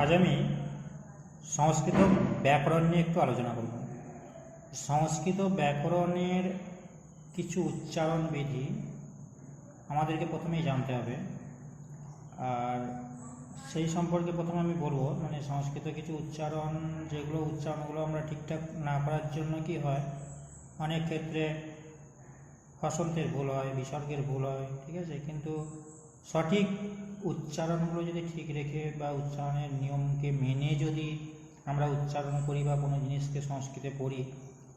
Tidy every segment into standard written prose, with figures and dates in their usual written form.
আজ আমি সংস্কৃত ব্যাকরণ নিয়ে একটু আলোচনা করব। সংস্কৃত ব্যাকরণের কিছু উচ্চারণ বিধি আমাদেরকে প্রথমেই জানতে হবে। আর সেই সম্পর্কে প্রথমে আমি বলবো, মানে সংস্কৃত কিছু উচ্চারণ উচ্চারণগুলো আমরা ঠিকঠাক না করার জন্য কি হয়, অনেক ক্ষেত্রে হসন্তের ভুল হয়, বিসর্গের ভুল হয়, ঠিক আছে। কিন্তু সঠিক উচ্চারণগুলো যদি ঠিক রেখে বা উচ্চারণের নিয়মকে মেনে যদি আমরা উচ্চারণ করি বা কোনো জিনিসকে সংস্কৃতে পড়ি,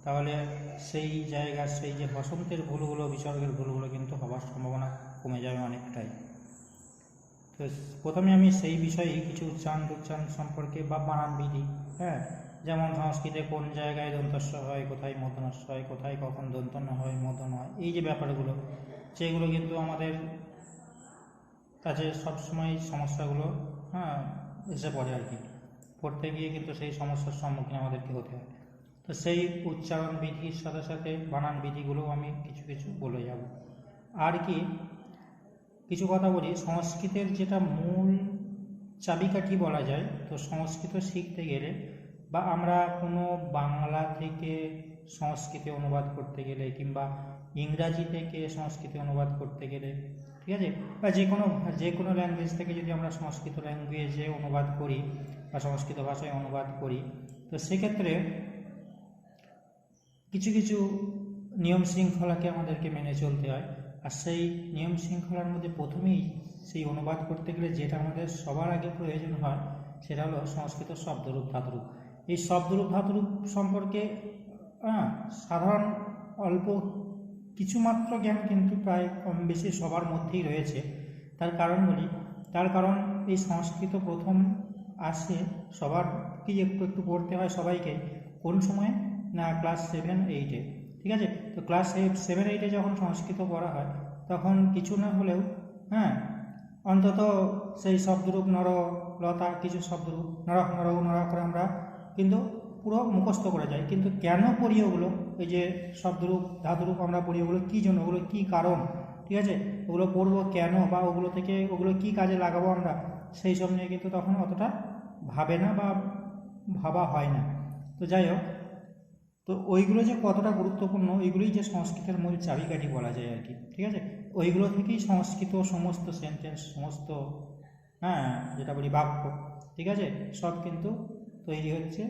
তাহলে সেই জায়গার সেই যে হসন্তের ভুলগুলো, বিসর্গের ভুলগুলো কিন্তু হওয়ার সম্ভাবনা কমে যাবে অনেকটাই। তো প্রথমে আমি সেই বিষয়ে কিছু উচ্চারণ সম্পর্কে বা বানান বিধি, যেমন সংস্কৃতে কোন জায়গায় দন্তস্ব হয়, কোথায় মূর্ধন্য হয়, কোথায় কখন দন্তন্য হয়, মূর্ধন্য হয়, এই যে ব্যাপারগুলো, যেগুলো কিন্তু আমাদের কাছে সবসময় সমস্যাগুলো এসে পড়ে আর কি। পড়তে গিয়ে কিন্তু সেই সমস্যার সম্মুখীন আমাদেরকে হতে হয়। তো সেই উচ্চারণ বিধির সাথে সাথে বানান বিধিগুলো আমি কিছু কিছু বলে যাব। আর কি কিছু কথা বলি, সংস্কৃতের যেটা মূল চাবিকাঠি বলা যায়, তো সংস্কৃত শিখতে গেলে বা আমরা কোনো বাংলা থেকে সংস্কৃতে অনুবাদ করতে গেলে কিংবা ইংরাজি থেকে সংস্কৃতে অনুবাদ করতে গেলে, ঠিক আছে, বা যে কোনো ল্যাঙ্গুয়েজ থেকে যদি আমরা সংস্কৃত ল্যাঙ্গুয়েজে অনুবাদ করি বা সংস্কৃত ভাষায় অনুবাদ করি, তো সেক্ষেত্রে কিছু কিছু নিয়ম শৃঙ্খলাকে আমাদেরকে মেনে চলতে হয়। আর সেই নিয়ম শৃঙ্খলার মধ্যে প্রথমেই সেই অনুবাদ করতে গেলে যেটা আমাদের সবার আগে প্রয়োজন হয়, সেটা হলো সংস্কৃত শব্দরূপ ধাতুরূপ। এই শব্দরূপ ধাতুরূপ সম্পর্কে সাধারণ অল্প কিছুমাত্র জ্ঞান কিন্তু প্রায় কম বেশি সবার মধ্যেই রয়েছে। তার কারণ এই সংস্কৃত প্রথম আসে সবারকেই একটু একটু পড়তে হয় সবাইকে। কোন সময় না, ক্লাস 7-8-এ, ঠিক আছে। তো ক্লাস 7-8-এ যখন সংস্কৃত পড়া হয়, তখন কিছু না হলেও অন্তত সেই শব্দরূপ নর লতা, কিছু শব্দরূপ নর করে আমরা কিন্তু পুরো মুখস্থ করে যাই। কিন্তু কেন পড়ি ওগুলো, এই যে শব্দরূপ ধাতুরূপ আমরা পড়ি, ওগুলো কী জন্য, ওগুলো কী কারণ, ঠিক আছে, ওগুলো পড়বো কেন বা ওগুলো থেকে ওগুলো কী কাজে লাগাবো আমরা, সেই সব নিয়ে কিন্তু তখন অতটা ভাবে না বা ভাবা হয় না। তো যাই হোক, তো ওইগুলো যে কতটা গুরুত্বপূর্ণ, ওইগুলোই যে সংস্কৃতের মূল চাবিকাঠি বলা যায় আর কি, ঠিক আছে। ওইগুলো থেকেই সংস্কৃত সমস্ত সেন্টেন্স, সমস্ত যেটা বলি বাক্য, ঠিক আছে, সব কিন্তু তৈরি হচ্ছে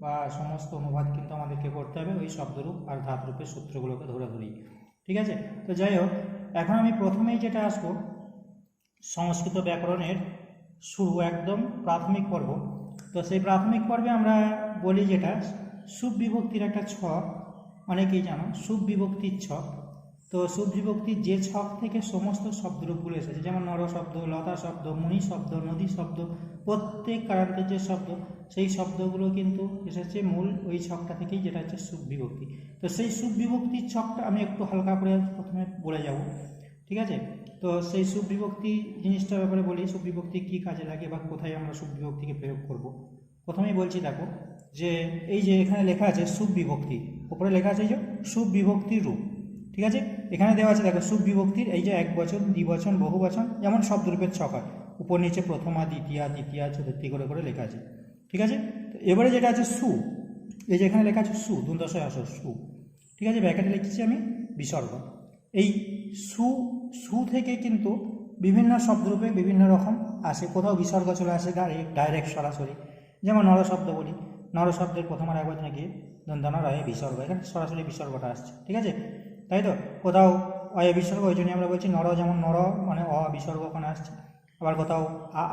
বা সমস্ত অনুবাদ কিন্তু আমাদেরকে করতে হবে ওই শব্দরূপ আর ধাতুরূপের সূত্রগুলোকে ধরে ধরেই, ঠিক আছে। তো যাই হোক, এখন আমি প্রথমেই যেটা আসবো, সংস্কৃত ব্যাকরণের শুরু একদম প্রাথমিক পর্ব। তো সেই প্রাথমিক পর্বে আমরা বলি যেটা সুবিভক্তির একটা ছক, অনেকেই জানো সুবিভক্তির ছক। তো সুবিভক্তির যে ছক থেকে সমস্ত শব্দরূপগুলো এসেছে, যেমন নর শব্দ, লতা শব্দ, মুনি শব্দ, নদী শব্দ, প্রত্যেক কারান্তের যে শব্দ, সেই শব্দগুলো কিন্তু এসেছে মূল ওই ছকটা থেকেই, যেটা হচ্ছে সুবিভক্তি। তো সেই সুবিভক্তির ছকটা আমি একটু হালকা করে প্রথমে বলে যাব, ঠিক আছে। তো সেই সুবিভক্তি জিনিসটার ব্যাপারে বলি, সুবিভক্তি কী কাজে লাগে বা কোথায় আমরা সুবিভক্তিকে প্রয়োগ করব। প্রথমেই বলছি, দেখো যে এই যে এখানে লেখা আছে সুবিভক্তি, উপরে লেখা আছে এই যে সুবিভক্তির রূপ, ঠিক আছে। এখানে দেওয়া আছে, দেখো সুবিভক্তির এই যে একবচন, দ্বিবচন, বহুবচন, যেমন শব্দরূপের ছক হয়, উপর নিচে প্রথমা, দ্বিতীয়া, তৃতীয়া, চতুর্থী করে লেখা আছে, ঠিক আছে। তো এবারে যেটা আছে সু, এই যে এখানে লেখা আছে সু, দুদশয় আসর সু, ঠিক আছে, ব্যাকেটে লিখছি আমি বিসর্গ। এই সু থেকে কিন্তু বিভিন্ন শব্দরূপে বিভিন্ন রকম আসে, কোথাও বিসর্গ চলে আসে ডাইরেক্ট সরাসরি, যেমন নর শব্দ বলি, নর শব্দের প্রথম আর একবচনে গিয়ে দন্তন রয়ে বিসর্গ, এখানে সরাসরি বিসর্গটা আসছে, ঠিক আছে, তাই তো। কোথাও অয়ে বিসর্গ, ওই জন্যই আমরা বলছি নর, যেমন নর মানে বিসর্গ ওখানে আসছে। আবার কোথাও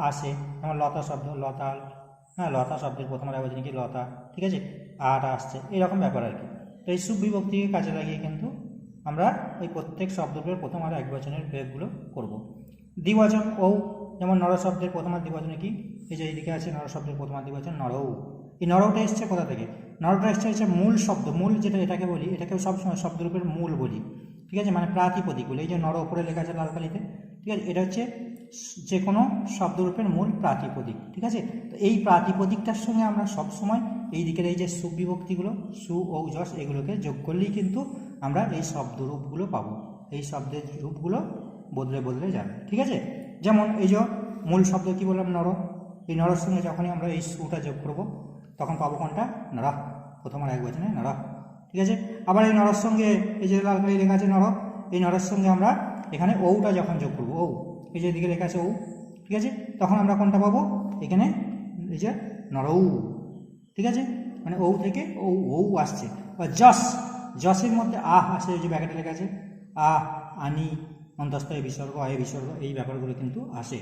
আসে, যেমন লতা শব্দ, লতাল, লতা শব্দের প্রথম আর একবচনে কি লতা, ঠিক আছে, আটা আসছে, এইরকম ব্যাপার আর কি। তো এই সুবিভক্তিকে কাজে লাগিয়ে কিন্তু আমরা ওই প্রত্যেক শব্দের প্রথম আর একবচনের প্রয়োগগুলো করব। দ্বিবচন ও, যেমন নর শব্দের প্রথম আর দ্বিবচনে কি, এই যে এইদিকে আছে নর শব্দের প্রথম আর দ্বিবচন নরৌ। এই নরৌটা এসছে কোথা থেকে, নরটা এসছে হচ্ছে মূল শব্দ, মূল যেটা এটাকে বলি, এটাকেও সবসময় শব্দরূপের মূল বলি, ঠিক আছে, মানে প্রাতিপদিকগুলো, এই যে নর উপরে লেখা আছে লাল কালিতে, ঠিক আছে, এটা হচ্ছে যে কোনো শব্দরূপের মূল প্রাতিপদিক, ঠিক আছে। তো এই প্রাতিপদিকটার সঙ্গে আমরা সবসময় এই দিকের এই যে সুবিভক্তিগুলো, সু ও যশ, এগুলোকে যোগ করলেই কিন্তু আমরা এই শব্দরূপগুলো পাবো, এই শব্দের রূপগুলো বদলে বদলে যাবে, ঠিক আছে। যেমন এই যে মূল শব্দ কি বললাম, নর, এই নরর সঙ্গে যখনই আমরা এই সুটা যোগ করব তখন পাবো কোনটা, নর, প্রথম আর একবচনে নর, ঠিক আছে। আবার এই নরর সঙ্গে এই যে লাল কালি লেখা আছে নর, এই নরের সঙ্গে আমরা এখানে ঔটা যখন যোগ করবো, ঔ, এই যে এদিকে লেখা আছে ঔ, ঠিক আছে, তখন আমরা কোনটা পাবো, এখানে এই যে নরৌ, ঠিক আছে, মানে ঔ থেকে ঔ ঔ আসছে। বা যশ, যশের মধ্যে আহ আসে, এই যে ব্যাকেটে লেখা আছে আহ, আনি, অন্তস্থ এ বিসর্গ, অয়ে বিসর্গ, এই ব্যাপারগুলো কিন্তু আসে।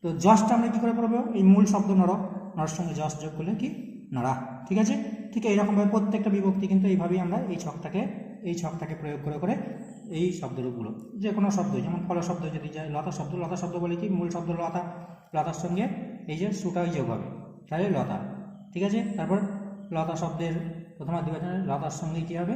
তো যশটা আমরা কী করে পড়বো, এই মূল শব্দ নর, নরের সঙ্গে যশ যোগ করলে কি, নরা, ঠিক আছে। ঠিক এইরকমভাবে প্রত্যেকটা বিভক্তি কিন্তু এইভাবেই আমরা এই ছকটাকে প্রয়োগ করে করে এই শব্দরূপগুলো, যে কোনো শব্দ, যেমন ফল শব্দ যদি যায়, লতা শব্দ বলে কি, মূল শব্দ লতা, লতার সঙ্গে এই যে সুটাই যোগ হবে, তাহলে লতা, ঠিক আছে। তারপর লতা শব্দের প্রথম আর দ্বিবচনে লতার সঙ্গে কী হবে,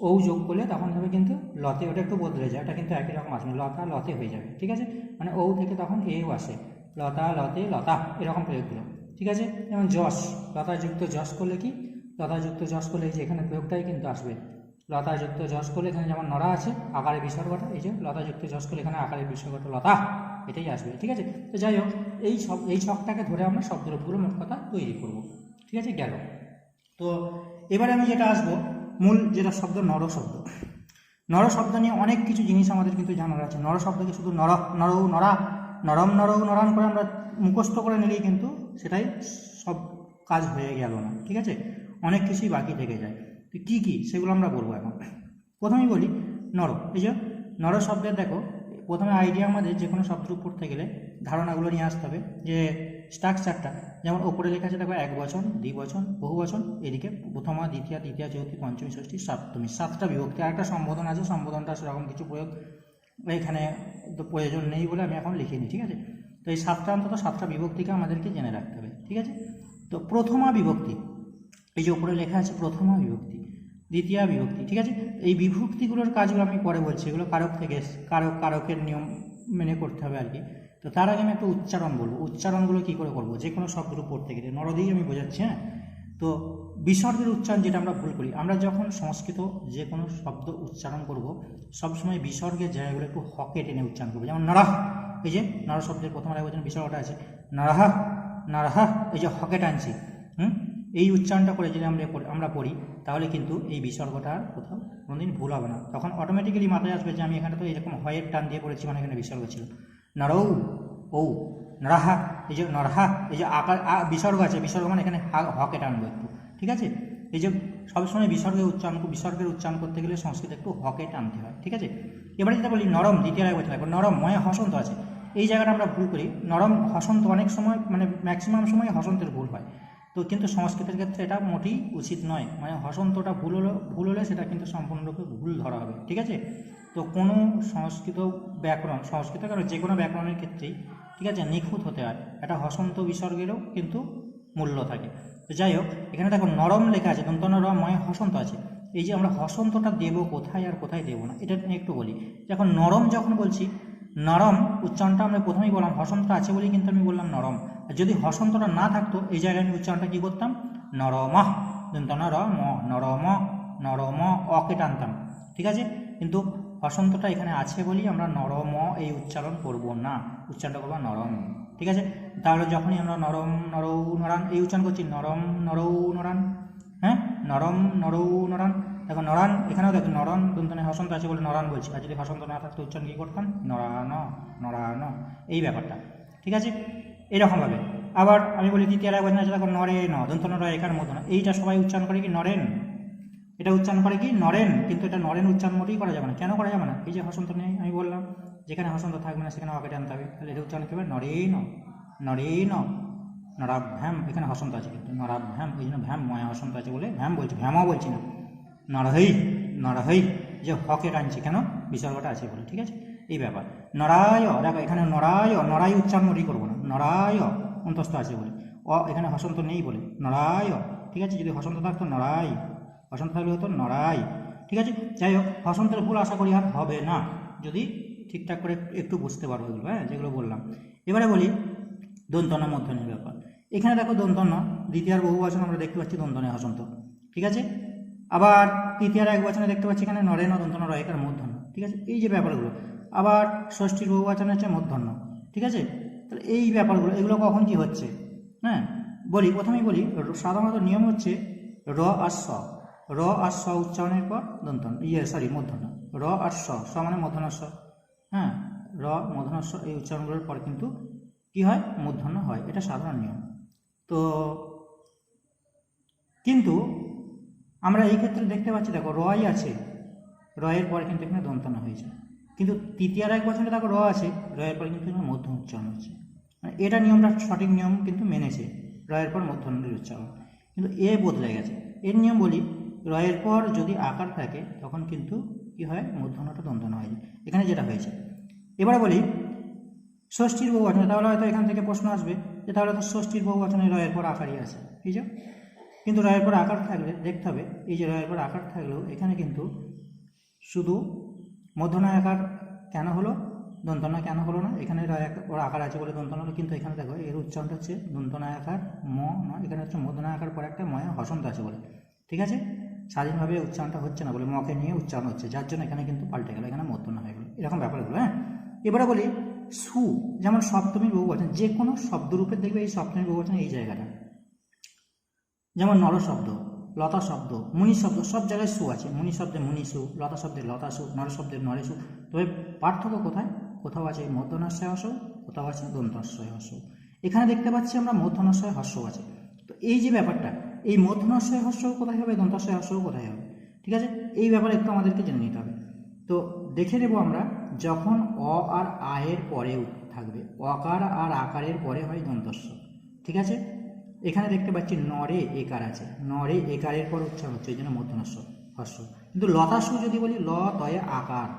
ঔ যোগ করলে তখন হবে কিন্তু লতে, ওটা একটু বদলে যায়, ওটা কিন্তু একই রকম আসবে, লতা লতে হয়ে যাবে, ঠিক আছে, মানে ঔ থেকে তখন এও আসে, লতা লতে লতা, এরকম প্রয়োগগুলো, ঠিক আছে। যেমন যশ, লতাযুক্ত যশ করলে কি, লতাযুক্ত যশ করলে এই যে এখানে প্রয়োগটাই কিন্তু আসবে, লতাযুক্ত যশ করলে এখানে যেমন নরা আছে আকারে বিসর্গটা, এই যে লতাযুক্ত যশ করলে এখানে আকারে বিসর্গটা লতা, এটাই আসবে, ঠিক আছে। তো যাই হোক, এই ছকটাকে ধরে আমরা শব্দরূপগুলো মোট কথা তৈরি করব, ঠিক আছে, গেল। তো এবারে আমি যেটা আসবো মূল যেটা শব্দ, নর শব্দ। নর শব্দ নিয়ে অনেক কিছু জিনিস আমাদের কিন্তু জানার আছে। নর শব্দকে শুধু নর, নরৌ, নরা, নরম, নরৌ, নরান করে আমরা মুখস্থ করে নিলেই কিন্তু সেটাই সব কাজ হয়ে গেল না, ঠিক আছে, অনেক কিছুই বাকি থেকে যায়। তো কী কী সেগুলো আমরা বলবো এখন। প্রথমেই বলি নর, এই যে নর শব্দের দেখো প্রথমে আইডিয়া আমাদের যে কোনো শব্দ পড়তে গেলে ধারণাগুলো নিয়ে আসতে হবে, যে স্ট্রাকচারটা, যেমন ওপরে লেখা আছে দেখো একবচন, দ্বিবচন, বহুবচন, এদিকে প্রথমা, দ্বিতীয়া, তৃতীয়া, চতুর্থী, পঞ্চমী, ষষ্ঠী, সপ্তমী, 7টা বিভক্তি, আর একটা সম্বোধন আছে, সম্বোধনটা সেরকম কিছু প্রয়োগ এখানে তো প্রয়োজন নেই বলে আমি এখন লিখিনি, ঠিক আছে। তো এই 7টা অন্তত 7টা বিভক্তিকে আমাদেরকে জেনে রাখতে হবে, ঠিক আছে। তো প্রথমা বিভক্তি, এই যে উপরে লেখা আছে প্রথমা বিভক্তি, দ্বিতীয়া বিভক্তি, ঠিক আছে। এই বিভক্তিগুলোর কাজগুলো আমি পরে বলছি, এগুলো কারক থেকে, কারকের নিয়ম মেনে করতে হবে আর কি। তো তার আগে আমি একটা উচ্চারণ বলবো, উচ্চারণগুলো কী করে করবো, যে কোনো শব্দরূপ পড়তে গেলে নরদেই আমি বোঝাচ্ছি, হ্যাঁ। তো বিসর্গের উচ্চারণ যেটা আমরা ভুল করি, আমরা যখন সংস্কৃত যে কোনো শব্দ উচ্চারণ করব সবসময় বিসর্গের জায়গাগুলো একটু হকে টেনে উচ্চারণ করবো, যেমন নরহ, এই যে নর শব্দের প্রথম আর একবচনে বিসর্গটা আছে নরহ, নরহ, এই যে হকে টানছি, এই উচ্চারণটা করে যদি আমরা পড়ি তাহলে কিন্তু এই বিসর্গটা আর কোথাও কোনোদিন ভুল হবে না। তখন অটোমেটিক্যালি মাথায় আসবে যে আমি এখানে তো এরকম হয়ের টান দিয়ে পড়েছি, মানে এখানে বিসর্গ ছিল, নরৌ, ঔ, নরাহা, এই যে নরহা, এই যে আকার বিসর্গ আছে, বিসর্গ মানে এখানে হকে টানবো একটু, ঠিক আছে। এই যে সবসময় বিসর্গের উচ্চারণ করতে গেলে সংস্কৃত একটু হকে টানতে হয়, ঠিক আছে। এবারে যেটা বলি নরম, দ্বিতীয় এক বছর নরম, ময় হসন্ত আছে, এই জায়গাটা আমরা ভুল করি, নরম হসন্ত, অনেক সময় মানে ম্যাক্সিমাম সময় হসন্তের ভুল হয়, তো কিন্তু সংস্কৃতের ক্ষেত্রে এটা মোটেই উচিত নয়, মানে হসন্তটা ভুল হলে সেটা কিন্তু সম্পূর্ণরূপে ভুল ধরা হবে, ঠিক আছে। তো কোনো সংস্কৃত কেন যে কোনো ব্যাকরণের ক্ষেত্রেই, ঠিক আছে, নিখুঁত হতে হয়, একটা হসন্ত বিসর্গেরও কিন্তু মূল্য থাকে। তো যাই হোক, এখানে দেখো নরম লেখা আছে, দন্তনরময় হসন্ত আছে, এই যে আমরা হসন্তটা দেবো কোথায় আর কোথায় দেবো না এটা নিয়ে একটু বলি। যখন নরম যখন বলছি, নরম উচ্চারণটা আমরা প্রথমেই বললাম, হসন্তটা আছে বলেই কিন্তু আমি বললাম নরম, আর যদি হসন্তটা না থাকতো এই জায়গায় আমি উচ্চারণটা কী করতাম, নরমঃ, দন্তনরম, নরম, নরম, অকে টানতাম, ঠিক আছে। কিন্তু হসন্তটা এখানে আছে বলেই আমরা নরম এই উচ্চারণ করব না, উচ্চারণটা করবো নরম, ঠিক আছে। তাহলে যখনই আমরা নরম, নরৌ, নরান এই উচ্চারণ করছি, নরম, নরৌ, নরান, হ্যাঁ, নরম, নরৌ, নরান, দেখো নরান, এখানেও দেখো নরন দন্তনে হসন্ত আছে বলে নরান বলছি, আর যদি হসন্ত না থাকতো উচ্চারণ কী করতাম, নরান, নরান, এই ব্যাপারটা, ঠিক আছে। এরকমভাবে আবার আমি বলি দ্বিতীয় এক বচন আছে, দেখো নরেন, দন্তন র একার মতো না, এইটা সবাই উচ্চারণ করে কি নরেন, এটা উচ্চারণ করে কি নরেন, কিন্তু এটা নরেন উচ্চারণ মোটেই করা যাবে না। কেন করা যাবে না, এই যে হসন্ত নেই, আমি বললাম যেখানে হসন্ত থাকবে না সেখানে অকে টানতে হবে, তাহলে এটা উচ্চারণ কী হবে, নরেন, নরেন, নরাভ্যাম, এখানে হসন্ত আছে কিন্তু নরাভ্যাম, এই জন্য ভ্যাম ময়া হসন্ত আছে বলে ভ্যাম বলছি, ভ্যামও বলছি না, নরহৈ, নরহৈ, যে হকে টানছি কেন, বিসর্গটা আছে বলে, ঠিক আছে, এই ব্যাপার। নরায়, দেখো এখানে নরায়, নরাই উচ্চারণ মোটেই করবো না, নরায় অন্তস্থ আছে বলে, এখানে হসন্ত নেই বলে নরায়, ঠিক আছে। যদি হসন্ত থাকতো নরাই, হসন্ত থাকলে হতো নরাই, ঠিক আছে। যাই হোক, হসন্তের ভুল আশা করি আর হবে না যদি ঠিকঠাক করে একটু বুঝতে পারবো এগুলো, হ্যাঁ, যেগুলো বললাম। এবারে বলি দন্তনা মধ্যনের ব্যাপার। এখানে দেখো দন্তন্য, দ্বিতীয়ার বহুবচন আমরা দেখতে পাচ্ছি দন্তনে হসন্ত, ঠিক আছে। আবার তৃতীয়ার এক বচনে দেখতে পাচ্ছি এখানে নরেন, দন্তন রয়কার মূর্ধন্য, ঠিক আছে, এই যে ব্যাপারগুলো। আবার ষষ্ঠীর বহুবচনে হচ্ছে মূর্ধন্য, ঠিক আছে। তাহলে এই ব্যাপারগুলো এগুলো কখন কি হচ্ছে, হ্যাঁ বলি, প্রথমেই বলি সাধারণত নিয়ম হচ্ছে র আর স, র আর স উচ্চারণের পর দন্তন মূর্ধন্য, র আর স, স মানে মূর্ধন্য স, হ্যাঁ র মূর্ধন্য স, এই উচ্চারণগুলোর পর কিন্তু কি হয়, মূর্ধন্য হয়, এটা সাধারণ নিয়ম। তো কিন্তু আমরা এই ক্ষেত্রে দেখতে পাচ্ছি, দেখো রই আছে, রয়ের পরে কিন্তু এখানে দন্তন্য হয়েছে, কিন্তু তৃতীয় এক বছরে দেখো র আছে, রয়ের পরে কিন্তু এখানে মধ্যম উচ্চারণ হচ্ছে, মানে এটা নিয়মটা সঠিক নিয়ম কিন্তু মেনেছে, রয়ের পর মধ্যমের উচ্চারণ, কিন্তু এ বদলে গেছে। এর নিয়ম বলি, রয়ের পর যদি আকার থাকে তখন কিন্তু কি হয়, মূর্ধন্যটা দন্তন্য হয়ে যায়, এখানে যেটা হয়েছে। এবারে বলি ষষ্ঠীর বহুবচনে, তাহলে হয়তো এখান থেকে প্রশ্ন আসবে যে তাহলে তো ষষ্ঠীর বহুবচনে রয়ের পর আকারই আছে, ঠিক আছে, কিন্তু রয়ের পর আকার থাকলে দেখতে হবে, এই যে রয়ের পর আকার থাকলেও এখানে কিন্তু শুধু মূর্ধন্য আকার কেন হলো, দন্তন্য কেন হলো না, এখানে ওর আকার আছে বলে দন্তন্য হলো, কিন্তু এখানে দেখো এর উচ্চারণটা হচ্ছে দন্তন্য আকার ম নয়, এখানে হচ্ছে মূর্ধন্য আকার পর একটা ময়া হসন্ত আছে বলে, ঠিক আছে, স্বাধীনভাবে উচ্চারণটা হচ্ছে না বলে মকে নিয়ে উচ্চারণ হচ্ছে, যার জন্য এখানে কিন্তু পাল্টে গেল, এখানে মূর্ধন্য হয়ে গেল, এরকম ব্যাপারগুলো। হ্যাঁ এবারে বলি সু, যেমন সপ্তমীর বহুবচন, যে কোনো শব্দরূপে দেখবে এই সপ্তমীর বহুবচন এই জায়গাটা, যেমন নর শব্দ, লতা শব্দ, মুনি শব্দ, সব জায়গায় সু আছে, মুনি শব্দে মুনিসু, লতা শব্দে লতাসু, নর শব্দের নরেসু, তবে পার্থক্য কোথায়, কোথাও আছে মধ্যনাশ্রয় হর্ষ, কোথাও আছে দন্তাশ্রয় হর্ষ, এখানে দেখতে পাচ্ছি আমরা মধ্যনাশ্রয় হর্ষ আছে। তো এই যে ব্যাপারটা, এই মধ্যনাশ্রয় হর্ষ কোথায় হবে, দন্তাশ্রয় হর্ষ কোথায় হবে, ঠিক আছে, এই ব্যাপারে একটু আমাদেরকে জেনে নিতে হবে। তো দেখে নেব আমরা, যখন অ আর আয়ের পরে থাকবে, অকার আর আকারের পরে হয় দন্তস্ব, ঠিক আছে, এখানে দেখতে পাচ্ছি নরে একার আছে, নরে একারের পর উচ্চারণ হচ্ছে, এই জন্য মধ্যনাস্য হর্ষ। কিন্তু লতাসু যদি বলি, ল তয়ে আকার,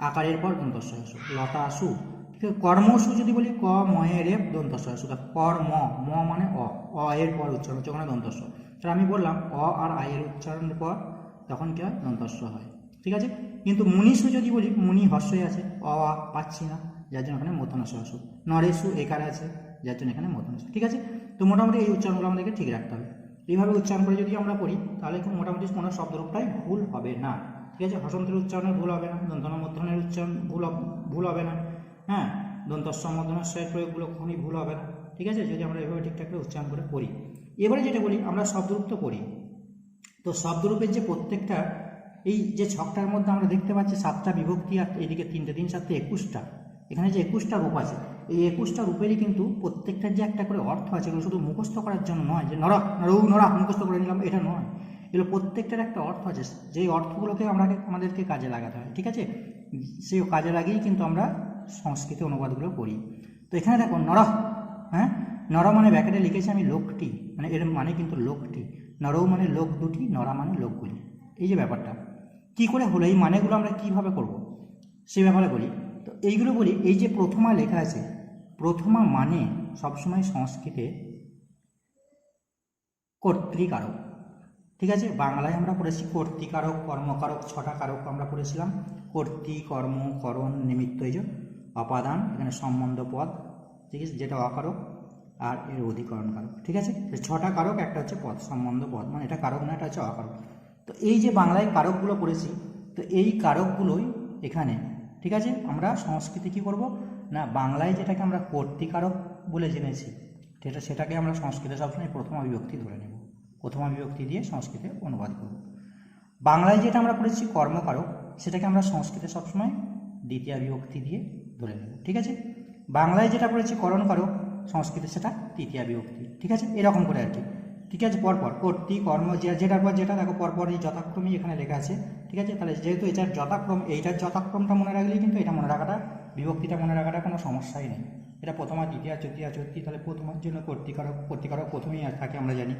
আকারের পর দন্তস্ব হর্ষ, লতাসু। ঠিক আছে, কর্মসু যদি বলি, ক ময়ের দন্তস্ব হর্ষ, কর্ম, ম মানে অ এর পর উচ্চারণ হচ্ছে, ওখানে দন্তস্ব। তাহলে আমি বললাম অ আর আয়ের উচ্চারণের পর তখন কি হয়, দন্তস্ব হয়, ঠিক আছে। কিন্তু মুনিসু যদি বলি, মুনি হর্ষই আছে, অ পাচ্ছি না, যার জন্য এখানে মধ্যনাস্য হর্ষ। নরেসু একার আছে, যার জন্য এখানে মধ্যনাস্য, ঠিক আছে। তো মোটামুটি এই উচ্চারণগুলো আমাদেরকে ঠিক রাখতে হবে, এইভাবে উচ্চারণ করে যদি আমরা পড়ি তাহলে কিন্তু মোটামুটি কোনো শব্দরূপটাই ভুল হবে না, ঠিক আছে, হসন্তের উচ্চারণের ভুল হবে না, দন্তন্য মধ্যনের উচ্চারণ ভুল হবে না, হ্যাঁ দন্তস্ব মধ্যনাশ্রয়ের প্রয়োগগুলো কখনই ভুল হবে না, ঠিক আছে, যদি আমরা এভাবে ঠিকঠাক করে উচ্চারণ করে পড়ি। এবারে যেটা বলি, আমরা শব্দরূপ তো পড়ি, তো শব্দরূপের যে প্রত্যেকটা, এই যে ছকটার মধ্যে আমরা দেখতে পাচ্ছি 7টা বিভক্তি, আর এদিকে 3টে 3 7 21টা, এখানে যে 21টা রূপ আছে, এই 21টা রূপেরই কিন্তু প্রত্যেকটার যে একটা করে অর্থ আছে, এগুলো শুধু মুখস্থ করার জন্য নয়, যে নরা মুখস্থ করে নিলাম, এটা নয়, এগুলো প্রত্যেকটার একটা অর্থ আছে, যেই অর্থগুলোকে আমাদেরকে কাজে লাগাতে হয়, ঠিক আছে, সেই কাজে লাগিয়েই কিন্তু আমরা সংস্কৃত অনুবাদগুলো করি। তো এখানে দেখো নরহ, হ্যাঁ নর মানে ব্যাকেটে লিখেছি আমি লোকটি, মানে এর মানে কিন্তু লোকটি, নরৌ মানে লোক দুটি, নরা মানে লোকগুলি, এই যে ব্যাপারটা কি করে হলো, এই মানেগুলো আমরা কিভাবে করব সে ব্যাপারে বলি। তো এইগুলো বলি, এই যে প্রথমা লেখা আছে, প্রথমা মানে সবসময় সংস্কৃতে কর্তৃকারক, ঠিক আছে, বাংলায় আমরা পড়েছি কর্তৃকারক, কর্মকারক, 6টা কারক আমরা পড়েছিলাম, কর্তৃ, কর্ম, করণ, নিমিত্ত, এই যে অপাদান, এখানে সম্বন্ধ পদ, ঠিক আছে, যেটা অকারক, আর এর অধিকরণ কারক, ঠিক আছে, 6টা কারক, একটা হচ্ছে পদ, সম্বন্ধ পদ, মানে এটা কারক না, এটা হচ্ছে অকারক। তো এই যে বাংলায় কারকগুলো পড়েছি, তো এই কারকগুলোই এখানে, ঠিক আছে, আমরা সংস্কৃতে কী করব না, বাংলায় যেটাকে আমরা কর্তৃকারক বলে জেনেছি, সেটাকে আমরা সংস্কৃতে সবসময় প্রথমা বিভক্তি ধরে নেব, প্রথমা বিভক্তি দিয়ে সংস্কৃতে অনুবাদ করব। বাংলায় যেটা আমরা পড়েছি কর্মকারক, সেটাকে আমরা সংস্কৃতে সবসময় দ্বিতীয় বিভক্তি দিয়ে ধরে নেব, ঠিক আছে। বাংলায় যেটা পড়েছি করণকারক, সংস্কৃতে সেটা তৃতীয় বিভক্তি, ঠিক আছে, এরকম করে আর কি, ঠিক আছে। পরপর কর্তৃ, কর্ম, যেটার পর যেটা দেখো পরপর এই যথাক্রমই এখানে লেখা আছে, ঠিক আছে। তাহলে যেহেতু এটার যথাক্রম, এইটার যথাক্রমটা মনে রাখলেই কিন্তু এটা মনে রাখাটা, বিভক্তিটা মনে রাখাটা কোনো সমস্যাই নেই। এটা প্রথমা, দ্বিতীয়, তৃতীয়, চতুর্থী, তাহলে প্রথমার জন্য কর্তৃকারক প্রথমেই থাকে আমরা জানি,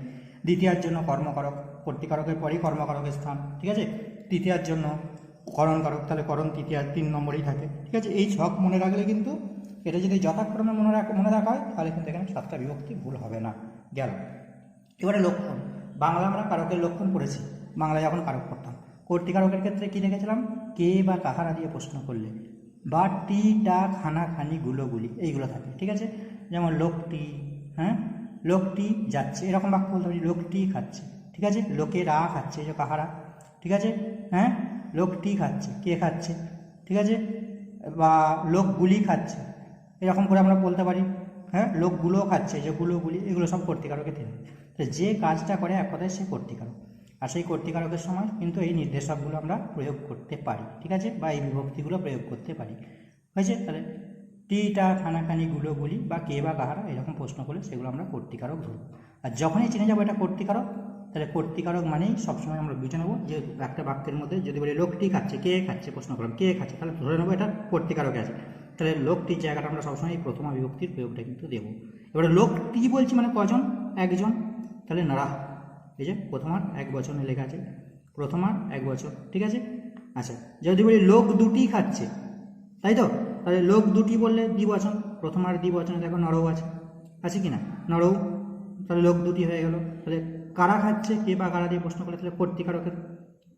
দ্বিতীয়ার জন্য কর্মকারক, কর্তৃকারকের পরেই কর্মকারকের স্থান, ঠিক আছে, তৃতীয়ার জন্য করণকারক, তাহলে করণ তৃতীয় 3 নম্বরেই থাকে, ঠিক আছে। এই ছক মনে রাখলে কিন্তু, এটা যদি যথাক্রমে মনে রাখা হয় তাহলে কিন্তু এখানে 7টা বিভক্তি ভুল হবে না, গেল। এবারে লক্ষণ, বাংলা আমরা কারকের লক্ষণ পড়েছি, বাংলায় যখন কারক পড়তাম, কর্তৃকারকের ক্ষেত্রে কী লিখেছিলাম, কে বা কাহারা দিয়ে প্রশ্ন করলে, বা টি, টা, খানা, খানি, গুলোগুলি, এইগুলো থাকে, ঠিক আছে, যেমন লোকটি, হ্যাঁ লোকটি যাচ্ছে, এরকম বাক্য বলতে পারি, লোকটি খাচ্ছে, ঠিক আছে, লোকেরা খাচ্ছে, এই যে কাহারা, ঠিক আছে, হ্যাঁ লোকটি খাচ্ছে, কে খাচ্ছে, ঠিক আছে, বা লোকগুলি খাচ্ছে, এরকম করে আমরা বলতে পারি, হ্যাঁ, লোকগুলো খাচ্ছে, যে গুলোগুলি, এগুলো সব কর্তৃকারকের থেকে। তো যে কাজটা করে এক কথায় সে কর্তৃকারক, আর সেই কর্তৃকারকের সময় কিন্তু এই নির্দেশকগুলো আমরা প্রয়োগ করতে পারি, ঠিক আছে, বা এই বিভক্তিগুলো প্রয়োগ করতে পারি। হয়েছে? তাহলে টিটা, খানাখানি, গুলোগুলি বা কে বা কাহারা এরকম প্রশ্ন করলে সেগুলো আমরা কর্তৃকারক ধরব। আর যখনই চিনে যাবো এটা কর্তৃকারক, তাহলে কর্তৃকারক মানেই সবসময় আমরা বুঝে নেবো যে একটা বাক্যের মধ্যে যদি বলি লোকটি খাচ্ছে, কে খাচ্ছে, প্রশ্ন করলাম কে খাচ্ছে, তাহলে ধরে নেবো এটা কর্তৃকারকে আছে। তাহলে লোকটির জায়গাটা আমরা সবসময় এই প্রথমা বিভক্তির প্রয়োগটা কিন্তু দেবো। এবারে লোকটি বলছি মানে কজন? একজন, তাহলে নারা, এই যে প্রথমার এক বচনে লেখা আছে, প্রথমার এক বচন, ঠিক আছে। আচ্ছা, যদি বলি লোক দুটি খাচ্ছে, তাই তো, তাহলে লোক দুটি বললে দ্বিবচন, প্রথমার দ্বিবচনে দেখো নরও আছে কি না, নরও, তাহলে লোক দুটি হয়ে গেল। তাহলে কারা খাচ্ছে, কে বা কারা দিয়ে প্রশ্ন করলে তাহলে কর্তৃকারকের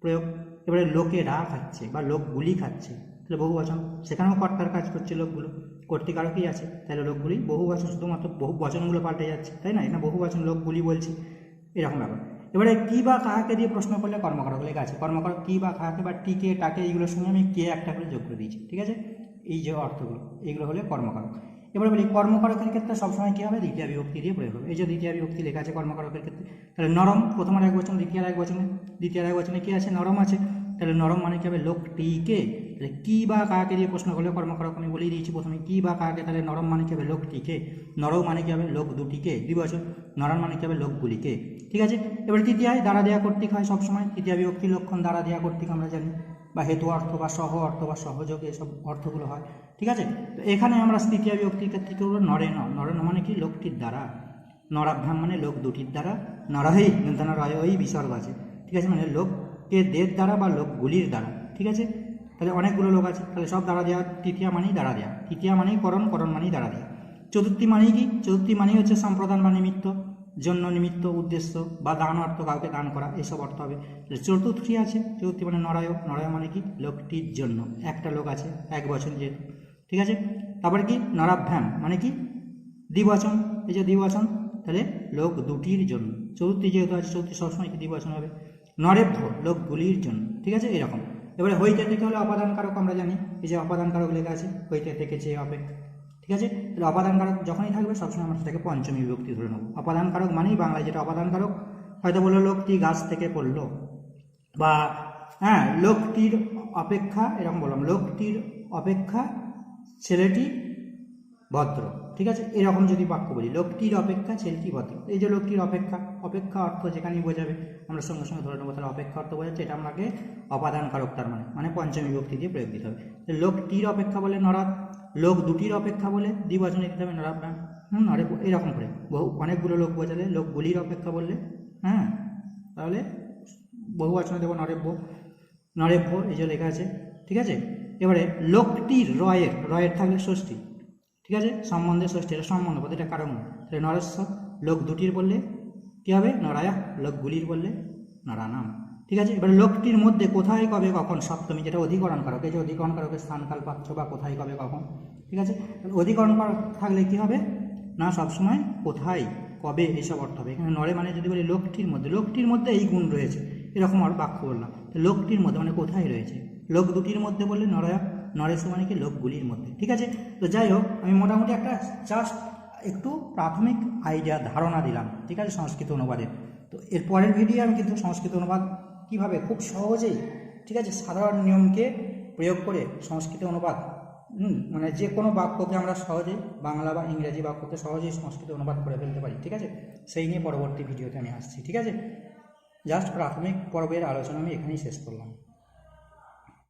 প্রয়োগ। এবারে লোকেরা খাচ্ছে বা লোকগুলি খাচ্ছে, তাহলে বহুবচন, সেখানেও কর্তার কাজ করছে লোকগুলো, কর্তৃকারকই আছে, তাহলে লোকগুলি বহুবচন, শুধুমাত্র বহু বচনগুলো পাল্টে যাচ্ছে, তাই না, এটা বহুবচন লোকগুলি বলছি, এরকম ব্যাপার। এবারে কি বা কাহাকে দিয়ে প্রশ্ন করলে কর্মকারক লেখা আছে, কর্মকারক কি বা কাহাকে বা টিকে টাকে এইগুলোর সঙ্গে আমি কে একটা করে যোগ করে দিয়েছি, ঠিক আছে, এই যে অর্থগুলো, এইগুলো হলে কর্মকারক। এবারে বলি কর্মকারকের ক্ষেত্রে সবসময় কী হবে, দ্বিতীয় বিভক্তি দিয়ে প্রয়োগ হবে। এই যে দ্বিতীয় বিভক্তি লেখা আছে কর্মকারকের ক্ষেত্রে, তাহলে নরম, প্রথমার এক বচন, দ্বিতীয় এক বচনে কি আছে, নরম আছে, তাহলে নরম মানে কি হবে, লোকটিকে। তাহলে কি বা কাকে দিয়ে প্রশ্ন করলে কর্মকারক আমি বলেই দিয়েছি প্রথমে, কি বা কাকে, তাহলে নরম মানে কি হবে, লোকটিকে, নরম মানে কি হবে, লোক দুটিকে, দ্বিবচন, নরম মানে কি হবে, লোকগুলিকে, ঠিক আছে। এবার তৃতীয়ায় দ্বারা দেয়া কর্তৃক হয় সবসময়, তৃতীয় বিভক্তি লক্ষণ দ্বারা দেয়া কর্তৃক আমরা জানি, বা হেতু অর্থ বা সহ অর্থ বা সহযোগ, এসব অর্থগুলো হয়, ঠিক আছে। তো এখানে আমরা তৃতীয় বিভক্তির ক্ষেত্রে কি করবো, নরে ন, নরে ন মানে কি, লোকটির দ্বারা, নরাভ্যাম মানে লোক দুটির দ্বারা, নরহেই রয় বিসর্গ আছে, ঠিক আছে, মানে লোককে দের দ্বারা বা লোকগুলির দ্বারা, ঠিক আছে। তাহলে অনেকগুলো লোক আছে, তাহলে সব দ্বারা দেওয়া, তৃতীয়া মানেই দ্বারা দেওয়া, তৃতীয়া মানেই করণ, করণ মানেই দ্বারা দেওয়া। চতুর্থী মানেই কি, চতুর্থী মানেই হচ্ছে সম্প্রদান বা নিমিত্ত, জন্য, নিমিত্ত, উদ্দেশ্য বা দান অর্থ, কাউকে দান করা, এসব অর্থ হবে। চতুর্থী আছে, চতুর্থী মানে নরায়, নরায় মানে কি, লোকটির জন্য, একটা লোক আছে, এক বচন যেহেতু, ঠিক আছে। তারপরে কি, নরাভ্যাম মানে কি, দ্বিবচন, এই যে দ্বিবচন, তাহলে লোক দুটির জন্য, চতুর্থী যেহেতু আছে, চতুর্থী সবসময় কি দ্বিবচন হবে। নরেভ্য, লোকগুলির জন্য, ঠিক আছে, এরকম। এবারে হইতে থেকে হলে অপাদান কারক আমরা জানি, এই যে অপাদান কারক লেখা আছে, হইতে থেকে চেয়ে অপেক্ষা, ঠিক আছে। তাহলে অপাদান কারক যখনই থাকবে সবসময় আমরা সেটাকে পঞ্চমী বিভক্তি ধরে নেব। অপাদান কারক মানেই বাংলায় যেটা অপাদান কারক, হয়তো বললো লোকটি গাছ থেকে পড়লো, বা হ্যাঁ লোকটির অপেক্ষা, এরকম বললাম, লোকটির অপেক্ষা ছেলেটি ভদ্র, ঠিক আছে, এরকম যদি বাক্য বলি, লোকটির অপেক্ষা ছেলেটি ভদ্র, এই যে লোকটির অপেক্ষা, অপেক্ষা অর্থ যেখানেই বোঝাবে আমরা সঙ্গে সঙ্গে ধরে নেবো, তাহলে অপেক্ষা অর্থ বোঝাচ্ছে, এটা আমাকে অপাদান কারক, তার মানে পঞ্চমী বিভক্তি দিয়ে প্রয়োগ দিতে হবে। লোকটির অপেক্ষা বলে নরাত, লোক দুটির অপেক্ষা বলে দ্বিবচনে দিতে হবে নরাত, নরে, এরকম করে অনেকগুলো লোক বোঝালে, লোকগুলির অপেক্ষা বললে, হ্যাঁ, তাহলে বহুবচনে দেবো নরেভ্য, নরেভ্য, এই যে লেখা আছে, ঠিক আছে। এবারে লোকটির, রয়ের থাকলে ষষ্ঠী, ঠিক আছে, সম্বন্ধে ষষ্ঠী, এটা সম্বন্ধ পদ, এটা কারণ, তাহলে নরেশ্বর, লোক দুটির বললে কী হবে, নরায়া, লোকগুলির বললে নরানাম, ঠিক আছে। এবার লোকটির মধ্যে কোথায়, কবে, কখন, সপ্তমী, যেটা অধিকরণ কারক, এই যে অধিকরণ কারকের স্থানকাল পাত্র বা কোথায়, কবে, কখন, ঠিক আছে। অধিকরণ কারক থাকলে কি হবে না, সবসময় কোথায়, কবে, এসব অর্থ হবে। এখানে নরে মানে যদি বলি লোকটির মধ্যে, লোকটির মধ্যে এই গুণ রয়েছে, এরকম আর বাক্য বললাম, লোকটির মধ্যে মানে কোথায় রয়েছে, লোক দুটির মধ্যে বললে নরায়া, নরেশ মানে কি, লোকগুলির মধ্যে, ঠিক আছে। তো যাই হোক, আমি মোটামুটি একটা জাস্ট একটু প্রাথমিক আইডিয়া, ধারণা দিলাম, ঠিক আছে, সংস্কৃত অনুবাদের। তো এর পরের ভিডিও আমি কিন্তু সংস্কৃত অনুবাদ কীভাবে খুব সহজেই, ঠিক আছে, সাধারণ নিয়মকে প্রয়োগ করে সংস্কৃত অনুবাদ, মানে যে কোনো বাক্যকে আমরা সহজেই, বাংলা বা ইংরেজি বাক্যকে সহজেই সংস্কৃত অনুবাদ করে ফেলতে পারি, ঠিক আছে, সেই নিয়ে পরবর্তী ভিডিওতে আমি আসছি, ঠিক আছে। জাস্ট প্রাথমিক পর্বের আলোচনা আমি এখানেই শেষ করলাম।